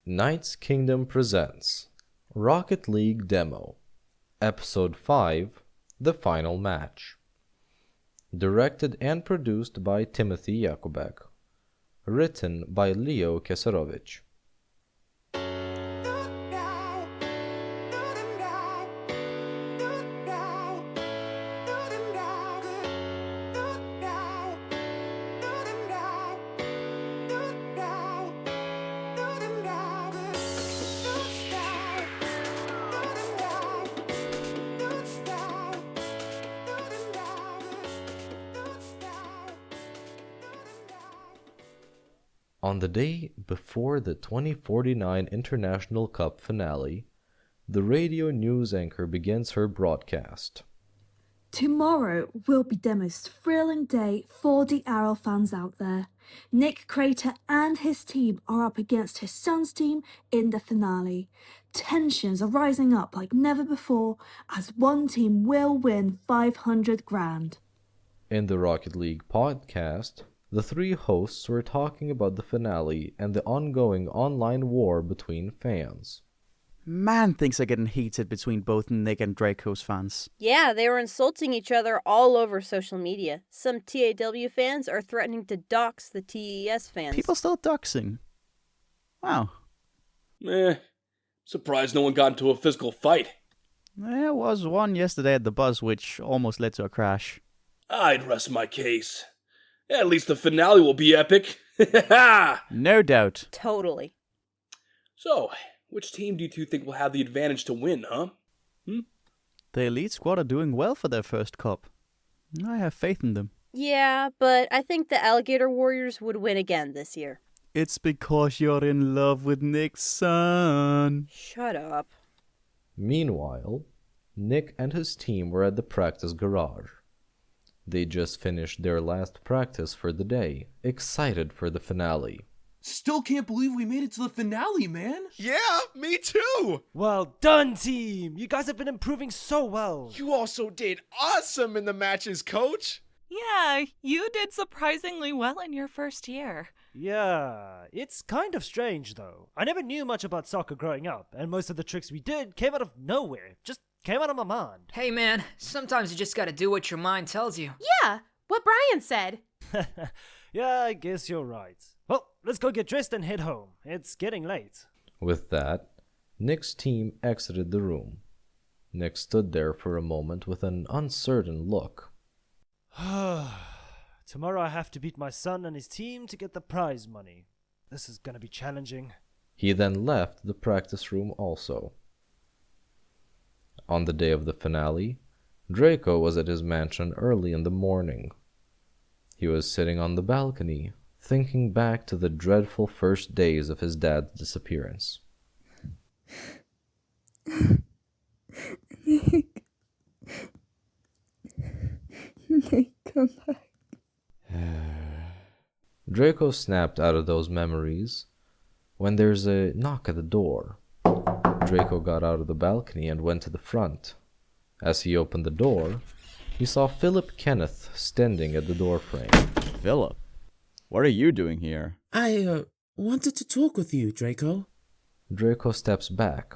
Knight's Kingdom presents Rocket League Demo, Episode 5, The Final Match. Directed and produced by Timothy Yakoubek. Written by Leo Keserovic. On the day before the 2049 International Cup finale, the radio news anchor begins her broadcast. Tomorrow will be the most thrilling day for the Arrow fans out there. Nick Crater and his team are up against his son's team in the finale. Tensions are rising up like never before as one team will win 500 grand. In the Rocket League podcast, the three hosts were talking about the finale and the ongoing online war between fans. Man, things are getting heated between both Nick and Draco's fans. Yeah, they were insulting each other all over social media. Some TAW fans are threatening to dox the TES fans. People still doxing. Wow. Surprised no one got into a physical fight. There was one yesterday at the bus which almost led to a crash. I'd rest my case. At least the finale will be epic. No doubt. Totally. So, which team do you two think will have the advantage to win, huh? The elite squad are doing well for their first cup. I have faith in them. Yeah, but I think the Alligator Warriors would win again this year. It's because you're in love with Nick's son. Shut up. Meanwhile, Nick and his team were at the practice garage. They just finished their last practice for the day, excited for the finale. Still can't believe we made it to the finale, man. Yeah, me too. Well done, team. You guys have been improving so well. You also did awesome in the matches, coach. Yeah, you did surprisingly well in your first year. Yeah, it's kind of strange though. I never knew much about soccer growing up, and most of the tricks we did came out of nowhere. Just came out of my mind. Hey man, sometimes you just gotta do what your mind tells you. Yeah, what Brian said. Yeah, I guess you're right. Well, let's go get dressed and head home. It's getting late. With that, Nick's team exited the room. Nick stood there for a moment with an uncertain look. Tomorrow I have to beat my son and his team to get the prize money. This is gonna be challenging. He then left the practice room also. On the day of the finale, Draco was at his mansion early in the morning. He was sitting on the balcony, thinking back to the dreadful first days of his dad's disappearance. Nick, come back. Draco snapped out of those memories when there's a knock at the door. Draco got out of the balcony and went to the front. As he opened the door, he saw Philip Kenneth standing at the doorframe. Philip, what are you doing here? I wanted to talk with you, Draco. Draco steps back.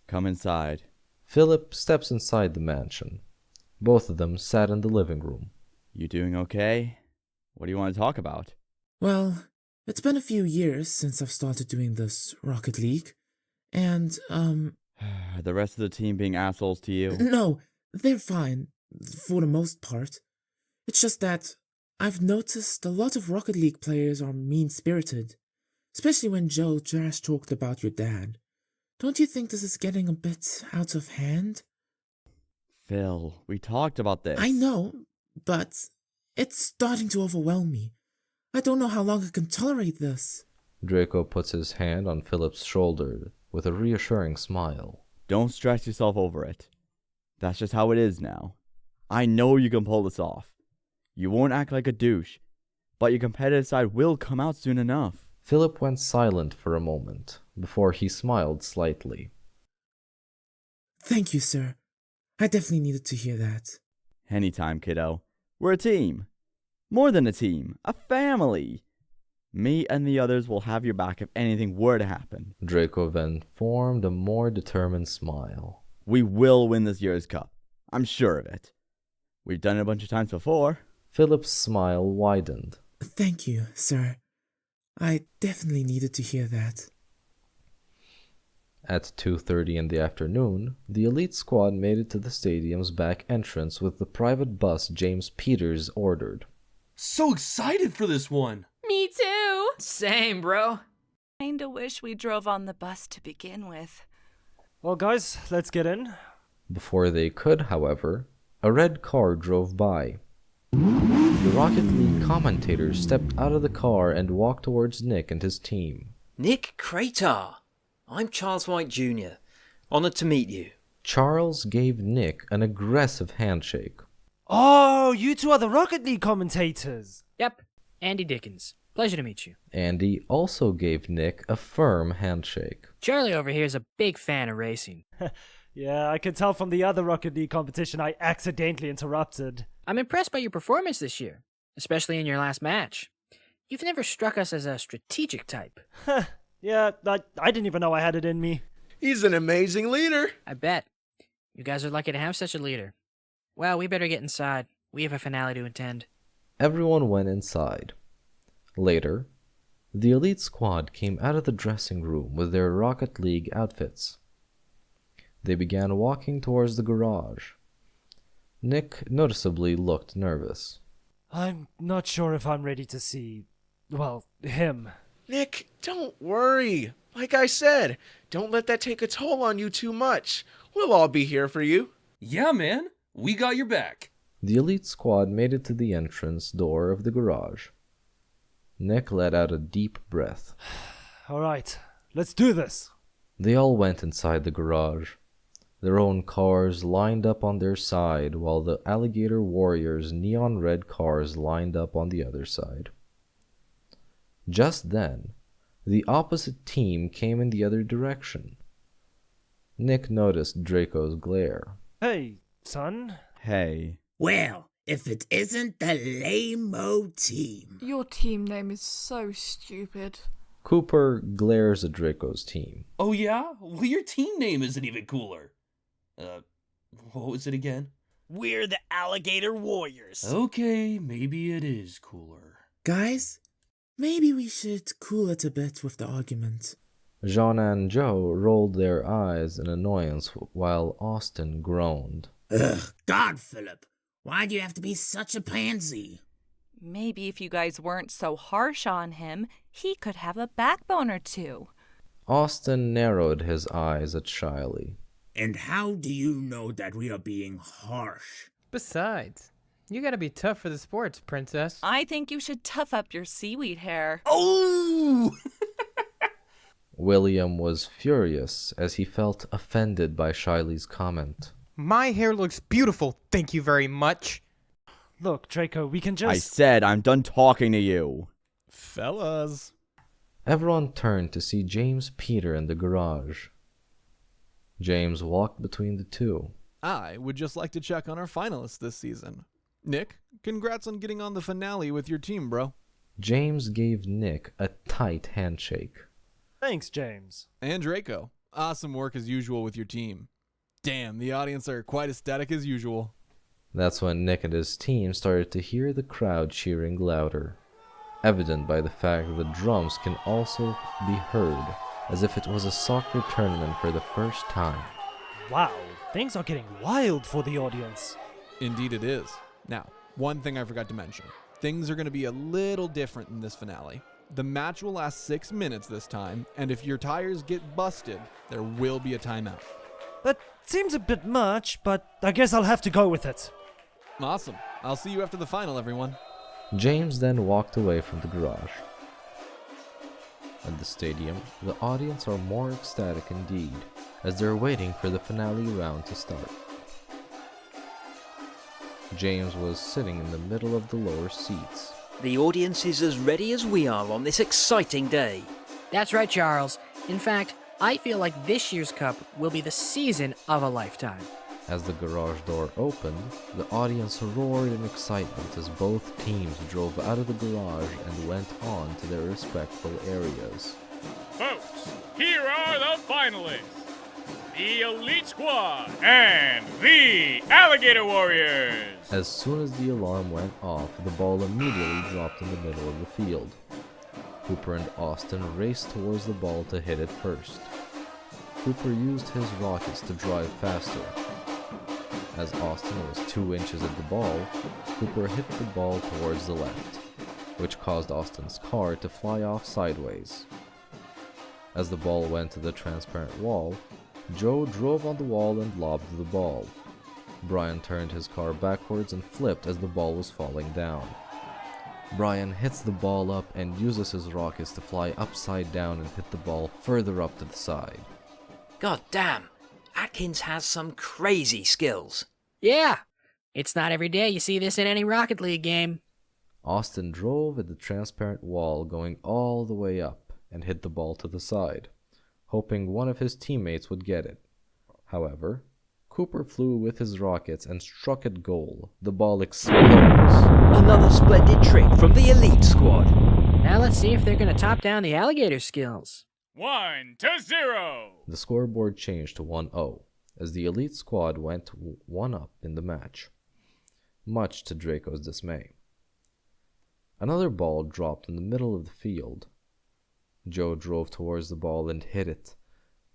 Come inside. Philip steps inside the mansion. Both of them sat in the living room. You doing okay? What do you want to talk about? Well, it's been a few years since I've started doing this Rocket League. And, Are the rest of the team being assholes to you? No, they're fine, for the most part. It's just that I've noticed a lot of Rocket League players are mean-spirited. Especially when Joe trash talked about your dad. Don't you think this is getting a bit out of hand? Phil, we talked about this. I know, but it's starting to overwhelm me. I don't know how long I can tolerate this. Draco puts his hand on Philip's shoulder with a reassuring smile. Don't stress yourself over it. That's just how it is now. I know you can pull this off. You won't act like a douche, but your competitive side will come out soon enough. Philip went silent for a moment before he smiled slightly. Thank you, sir. I definitely needed to hear that. Anytime, kiddo. We're a team. More than a team. A family. Me and the others will have your back if anything were to happen. Draco then formed a more determined smile. We will win this year's cup. I'm sure of it. We've done it a bunch of times before. Philip's smile widened. Thank you, sir. I definitely needed to hear that. At 2:30 in the afternoon, the elite squad made it to the stadium's back entrance with the private bus James Peters ordered. So excited for this one! Me too! Same, bro. Kinda wish we drove on the bus to begin with. Well, guys, let's get in. Before they could, however, a red car drove by. The Rocket League commentator stepped out of the car and walked towards Nick and his team. Nick Crater! I'm Charles White Jr. Honored to meet you. Charles gave Nick an aggressive handshake. Oh, you two are the Rocket League commentators. Yep, Andy Dickens. Pleasure to meet you. Andy also gave Nick a firm handshake. Charlie over here is a big fan of racing. Yeah, I could tell from the other Rocket League competition I accidentally interrupted. I'm impressed by your performance this year, especially in your last match. You've never struck us as a strategic type. Yeah, I didn't even know I had it in me. He's an amazing leader. I bet. You guys are lucky to have such a leader. Well, we better get inside. We have a finale to attend. Everyone went inside. Later, the elite squad came out of the dressing room with their Rocket League outfits. They began walking towards the garage. Nick noticeably looked nervous. I'm not sure if I'm ready to see, well, him. Nick, don't worry. Like I said, don't let that take a toll on you too much. We'll all be here for you. Yeah, man. We got your back. The elite squad made it to the entrance door of the garage. Nick let out a deep breath. All right, let's do this. They all went inside the garage. Their own cars lined up on their side, while the Alligator Warriors' neon red cars lined up on the other side. Just then, the opposite team came in the other direction. Nick noticed Draco's glare. Hey, son. Hey. Well, if it isn't the lame-o team. Your team name is so stupid. Cooper glares at Draco's team. Oh yeah? Well, your team name isn't even cooler. What was it again? We're the Alligator Warriors. Okay, maybe it is cooler. Guys, maybe we should cool it a bit with the argument. Jean and Joe rolled their eyes in annoyance while Austin groaned. Ugh, God, Philip. Why do you have to be such a pansy? Maybe if you guys weren't so harsh on him, he could have a backbone or two. Austin narrowed his eyes at Shiley. And how do you know that we are being harsh? Besides, you gotta be tough for the sports, princess. I think you should tough up your seaweed hair. Oh! William was furious as he felt offended by Shiley's comment. My hair looks beautiful, thank you very much. Look, Draco, we can just... I said I'm done talking to you. Fellas. Everyone turned to see James Peter in the garage. James walked between the two. I would just like to check on our finalists this season. Nick, congrats on getting on the finale with your team, bro. James gave Nick a tight handshake. Thanks, James. And Draco, awesome work as usual with your team. Damn, the audience are quite ecstatic as usual. That's when Nick and his team started to hear the crowd cheering louder, evident by the fact that the drums can also be heard, as if it was a soccer tournament for the first time. Wow, things are getting wild for the audience. Indeed it is. Now, one thing I forgot to mention. Things are going to be a little different in this finale. The match will last 6 minutes this time, and if your tires get busted, there will be a timeout. That seems a bit much, but I guess I'll have to go with it. Awesome. I'll see you after the final, everyone. James then walked away from the garage. At the stadium, the audience are more ecstatic indeed, as they're waiting for the finale round to start. James was sitting in the middle of the lower seats. The audience is as ready as we are on this exciting day. That's right, Charles. In fact, I feel like this year's cup will be the season of a lifetime. As the garage door opened, the audience roared in excitement as both teams drove out of the garage and went on to their respectful areas. Folks, here are the finalists. The Elite Squad and the Alligator Warriors. As soon as the alarm went off, the ball immediately dropped in the middle of the field. Cooper and Austin raced towards the ball to hit it first. Cooper used his rockets to drive faster. As Austin was 2 inches at the ball, Cooper hit the ball towards the left, which caused Austin's car to fly off sideways. As the ball went to the transparent wall, Joe drove on the wall and lobbed the ball. Brian turned his car backwards and flipped as the ball was falling down. Brian hits the ball up and uses his rockets to fly upside down and hit the ball further up to the side. God damn, Atkins has some crazy skills. Yeah, it's not every day you see this in any Rocket League game. Austin drove at the transparent wall going all the way up and hit the ball to the side, hoping one of his teammates would get it. However, Cooper flew with his rockets and struck at goal. The ball explodes. Another splendid trick from the Elite Squad. Now let's see if they're going to top down the Alligator skills. 1-0. The scoreboard changed to 1-0 as the Elite Squad went 1-up in the match, much to Draco's dismay. Another ball dropped in the middle of the field. Joe drove towards the ball and hit it.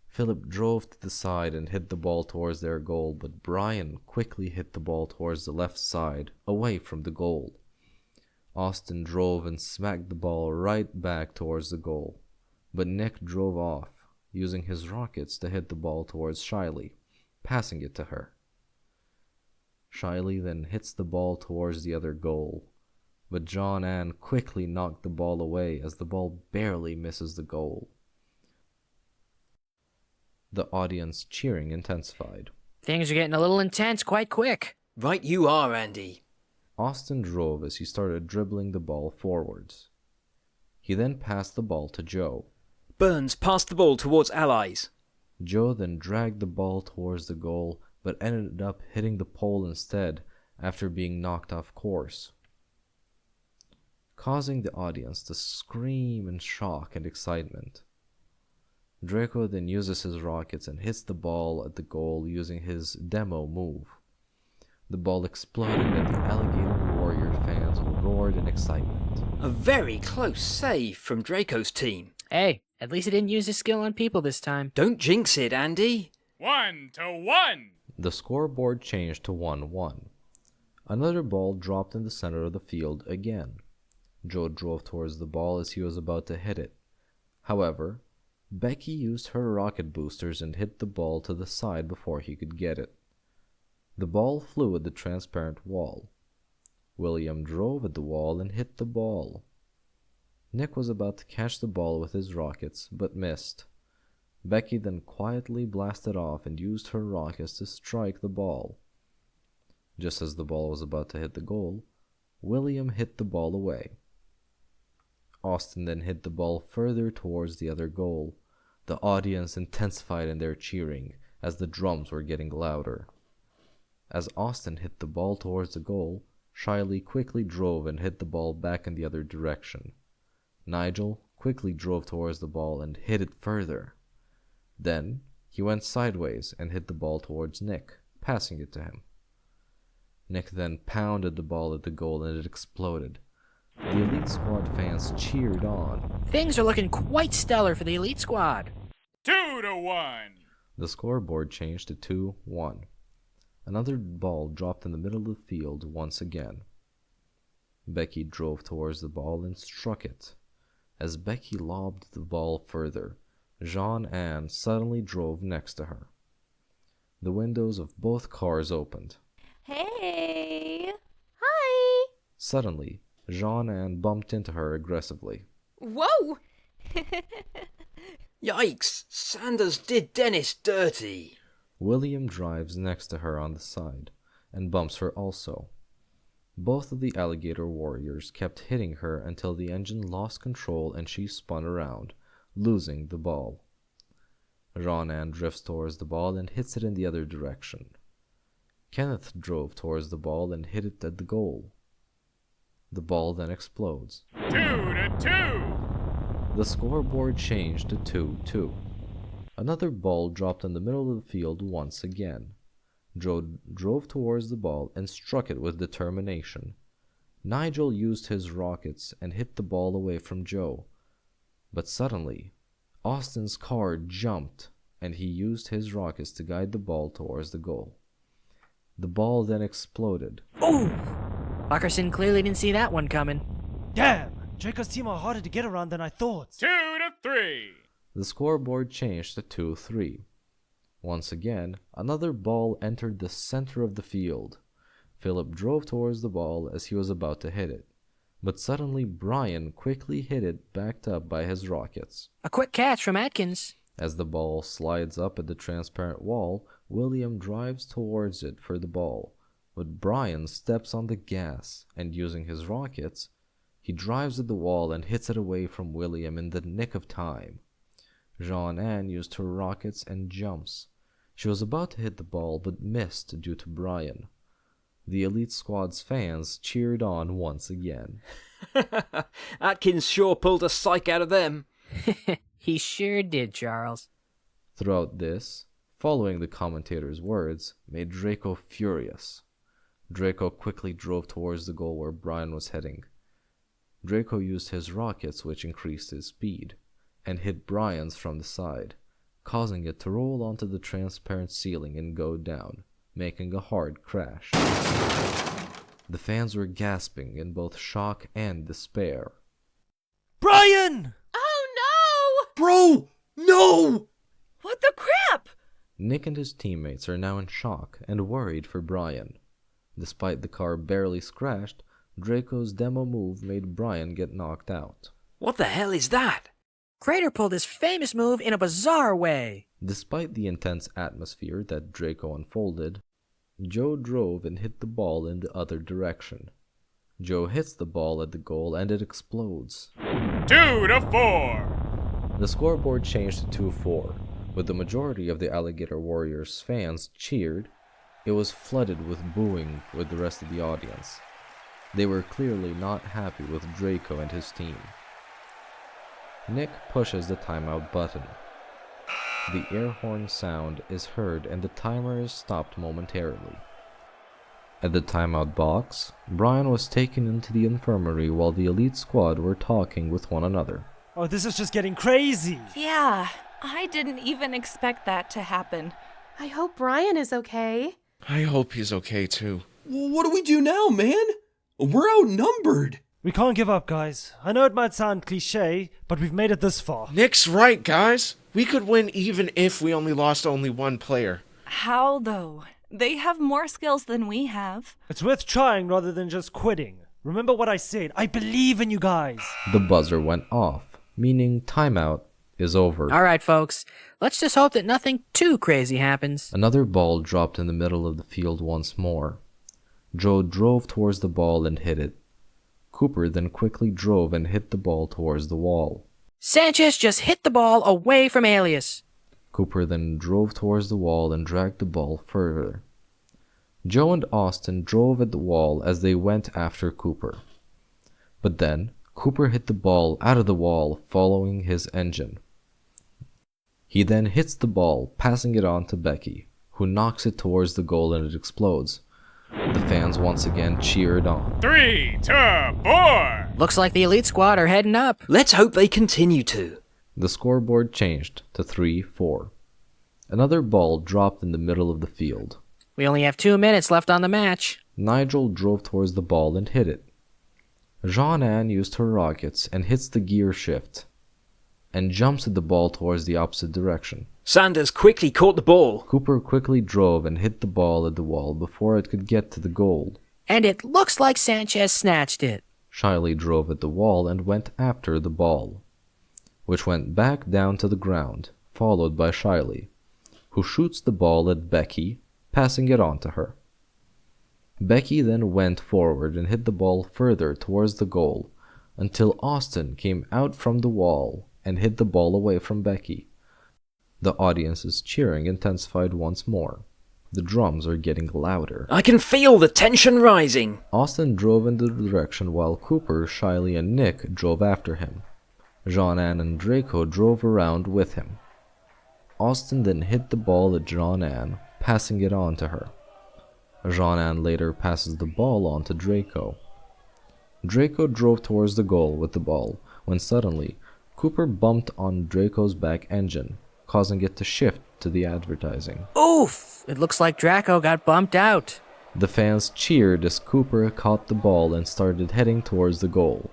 Philip drove to the side and hit the ball towards their goal, but Brian quickly hit the ball towards the left side, away from the goal. Austin drove and smacked the ball right back towards the goal, but Nick drove off, using his rockets to hit the ball towards Shiley, passing it to her. Shiley then hits the ball towards the other goal, but John Ann quickly knocked the ball away as the ball barely misses the goal. The audience cheering intensified. Things are getting a little intense quite quick. Right you are, Andy. Austin drove as he started dribbling the ball forwards. He then passed the ball to Joe. Burns passed the ball towards Allies. Joe then dragged the ball towards the goal, but ended up hitting the pole instead after being knocked off course, causing the audience to scream in shock and excitement. Draco then uses his rockets and hits the ball at the goal using his demo move. The ball exploded and the Alligator Warrior fans roared in excitement. A very close save from Draco's team. Hey, at least he didn't use his skill on people this time. Don't jinx it, Andy. 1-1. The scoreboard changed to 1-1. Another ball dropped in the center of the field again. Joe drove towards the ball as he was about to hit it. However, Becky used her rocket boosters and hit the ball to the side before he could get it. The ball flew at the transparent wall. William drove at the wall and hit the ball. Nick was about to catch the ball with his rockets, but missed. Becky then quietly blasted off and used her rockets to strike the ball. Just as the ball was about to hit the goal, William hit the ball away. Austin then hit the ball further towards the other goal. The audience intensified in their cheering as the drums were getting louder. As Austin hit the ball towards the goal, Shiley quickly drove and hit the ball back in the other direction. Nigel quickly drove towards the ball and hit it further. Then he went sideways and hit the ball towards Nick, passing it to him. Nick then pounded the ball at the goal and it exploded. The Elite Squad fans cheered on. Things are looking quite stellar for the Elite Squad. 2-1. The scoreboard changed to 2-1. Another ball dropped in the middle of the field once again. Becky drove towards the ball and struck it. As Becky lobbed the ball further, Jean Ann suddenly drove next to her. The windows of both cars opened. Hey! Hi! Suddenly, Jean Ann bumped into her aggressively. Whoa! Yikes! Sanders did Dennis dirty. William drives next to her on the side and bumps her also. Both of the Alligator Warriors kept hitting her until the engine lost control and she spun around, losing the ball. Jean Ann drifts towards the ball and hits it in the other direction. Kenneth drove towards the ball and hit it at the goal. The ball then explodes. 2-2. The scoreboard changed to 2-2. Another ball dropped in the middle of the field once again. Joe drove towards the ball and struck it with determination. Nigel used his rockets and hit the ball away from Joe. But suddenly, Austin's car jumped and he used his rockets to guide the ball towards the goal. The ball then exploded. Ooh! Fuckerson clearly didn't see that one coming. Damn! Draco's team are harder to get around than I thought. 2-3. The scoreboard changed to 2-3. Once again, another ball entered the center of the field. Philip drove towards the ball as he was about to hit it. But suddenly Brian quickly hit it, backed up by his rockets. A quick catch from Atkins. As the ball slides up at the transparent wall, William drives towards it for the ball. But Brian steps on the gas, and using his rockets, he drives at the wall and hits it away from William in the nick of time. Jean-Anne used her rockets and jumps. She was about to hit the ball but missed due to Brian. The Elite Squad's fans cheered on once again. Atkins sure pulled a psych out of them. He sure did, Charles. Throughout this, following the commentator's words made Draco furious. Draco quickly drove towards the goal where Brian was heading. Draco used his rockets, which increased his speed, and hit Brian's from the side, causing it to roll onto the transparent ceiling and go down, making a hard crash. The fans were gasping in both shock and despair. Brian! Oh no! Bro! No! What the crap? Nick and his teammates are now in shock and worried for Brian. Despite the car barely scratched, Draco's demo move made Brian get knocked out. What the hell is that? Crater pulled his famous move in a bizarre way. Despite the intense atmosphere that Draco unfolded, Joe drove and hit the ball in the other direction. Joe hits the ball at the goal and it explodes. 2-4. The scoreboard changed to 2-4. With the majority of the Alligator Warriors fans cheered, it was flooded with booing with the rest of the audience. They were clearly not happy with Draco and his team. Nick pushes the timeout button. The air horn sound is heard and the timer is stopped momentarily. At the timeout box, Brian was taken into the infirmary while the Elite Squad were talking with one another. Oh, this is just getting crazy. Yeah, I didn't even expect that to happen. I hope Brian is okay. I hope he's okay too. What do we do now, man? We're outnumbered. We can't give up, guys. I know it might sound cliche, but we've made it this far. Nick's right, guys. We could win even if we only lost one player. How, though? They have more skills than we have. It's worth trying rather than just quitting. Remember what I said. I believe in you guys. The buzzer went off, meaning timeout is over. All right, folks. Let's just hope that nothing too crazy happens. Another ball dropped in the middle of the field once more. Joe drove towards the ball and hit it. Cooper then quickly drove and hit the ball towards the wall. Sanchez just hit the ball away from Alias. Cooper then drove towards the wall and dragged the ball further. Joe and Austin drove at the wall as they went after Cooper. But then, Cooper hit the ball out of the wall following his engine. He then hits the ball, passing it on to Becky, who knocks it towards the goal and it explodes. The fans once again cheered on. 3-4. Looks like the Elite Squad are heading up. Let's hope they continue to. The scoreboard changed to 3-4. Another ball dropped in the middle of the field. We only have 2 minutes left on the match. Nigel drove towards the ball and hit it. Jean-Anne used her rockets and hits the gear shift and jumps at the ball towards the opposite direction. Sanders quickly caught the ball. Cooper quickly drove and hit the ball at the wall before it could get to the goal. And it looks like Sanchez snatched it. Shiley drove at the wall and went after the ball, which went back down to the ground, followed by Shiley, who shoots the ball at Becky, passing it on to her. Becky then went forward and hit the ball further towards the goal until Austin came out from the wall and hit the ball away from Becky. The audience's cheering intensified once more. The drums are getting louder. I can feel the tension rising. Austin drove in the direction while Cooper, Shiley, and Nick drove after him. Jean-Anne and Draco drove around with him. Austin then hit the ball at Jean-Anne, passing it on to her. Jean-Anne later passes the ball on to Draco. Draco drove towards the goal with the ball, when suddenly, Cooper bumped on Draco's back engine, causing it to shift to the advertising. Oof! It looks like Draco got bumped out. The fans cheered as Cooper caught the ball and started heading towards the goal.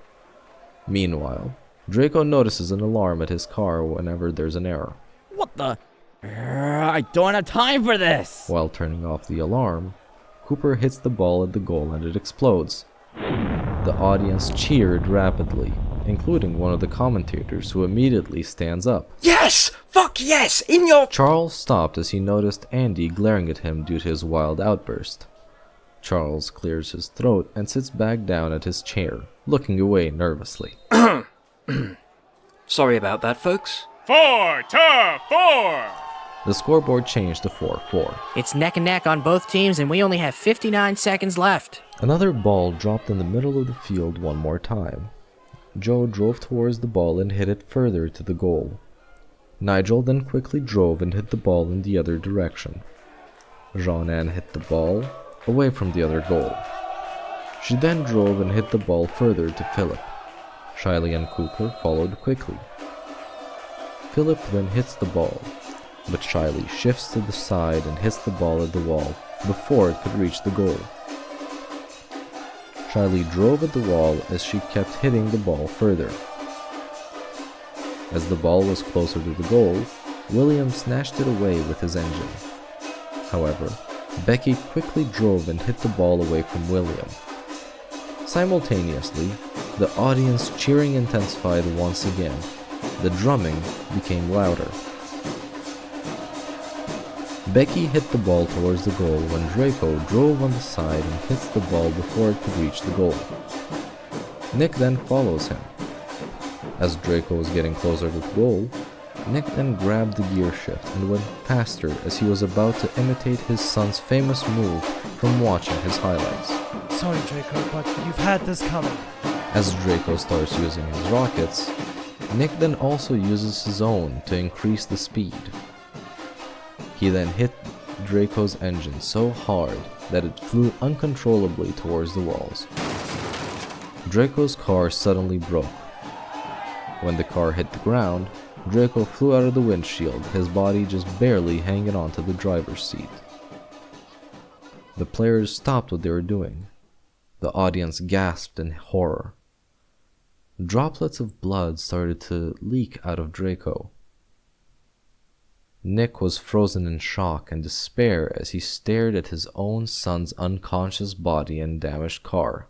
Meanwhile, Draco notices an alarm at his car whenever there's an error. What the? I don't have time for this! While turning off the alarm, Cooper hits the ball at the goal and it explodes. The audience cheered rapidly, including one of the commentators who immediately stands up. Yes! Fuck yes! In your... Charles stopped as he noticed Andy glaring at him due to his wild outburst. Charles clears his throat and sits back down at his chair, looking away nervously. Sorry about that, folks. 4-4! The scoreboard changed to 4-4. It's neck and neck on both teams, and we only have 59 seconds left. Another ball dropped in the middle of the field one more time. Joe drove towards the ball and hit it further to the goal. Nigel then quickly drove and hit the ball in the other direction. Jean-Anne hit the ball away from the other goal. She then drove and hit the ball further to Philip. Shiley and Cooper followed quickly. Philip then hits the ball, but Shiley shifts to the side and hits the ball at the wall before it could reach the goal. Shiley drove at the wall as she kept hitting the ball further. As the ball was closer to the goal, William snatched it away with his engine. However, Becky quickly drove and hit the ball away from William. Simultaneously, the audience cheering intensified once again. The drumming became louder. Becky hit the ball towards the goal when Draco drove on the side and hits the ball before it could reach the goal. Nick then follows him. As Draco was getting closer to the goal, Nick then grabbed the gear shift and went past her as he was about to imitate his son's famous move from watching his highlights. Sorry, Draco, but you've had this coming. As Draco starts using his rockets, Nick then also uses his own to increase the speed. He then hit Draco's engine so hard that it flew uncontrollably towards the walls. Draco's car suddenly broke. When the car hit the ground, Draco flew out of the windshield, his body just barely hanging onto the driver's seat. The players stopped what they were doing. The audience gasped in horror. Droplets of blood started to leak out of Draco. Nick was frozen in shock and despair as he stared at his own son's unconscious body and damaged car.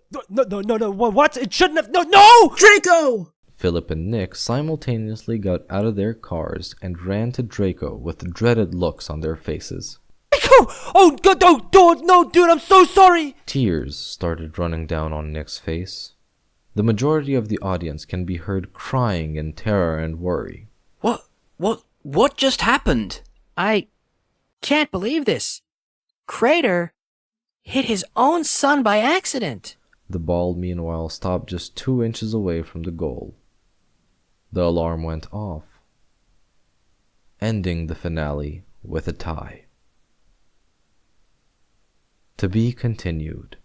No, what? It shouldn't have. No! Draco! Philip and Nick simultaneously got out of their cars and ran to Draco with dreaded looks on their faces. Draco! Oh, God, no, dude, I'm so sorry! Tears started running down on Nick's face. The majority of the audience can be heard crying in terror and worry. What just happened? I can't believe this. Crater hit his own son by accident. The ball, meanwhile, stopped just 2 inches away from the goal. The alarm went off, ending the finale with a tie. To be continued.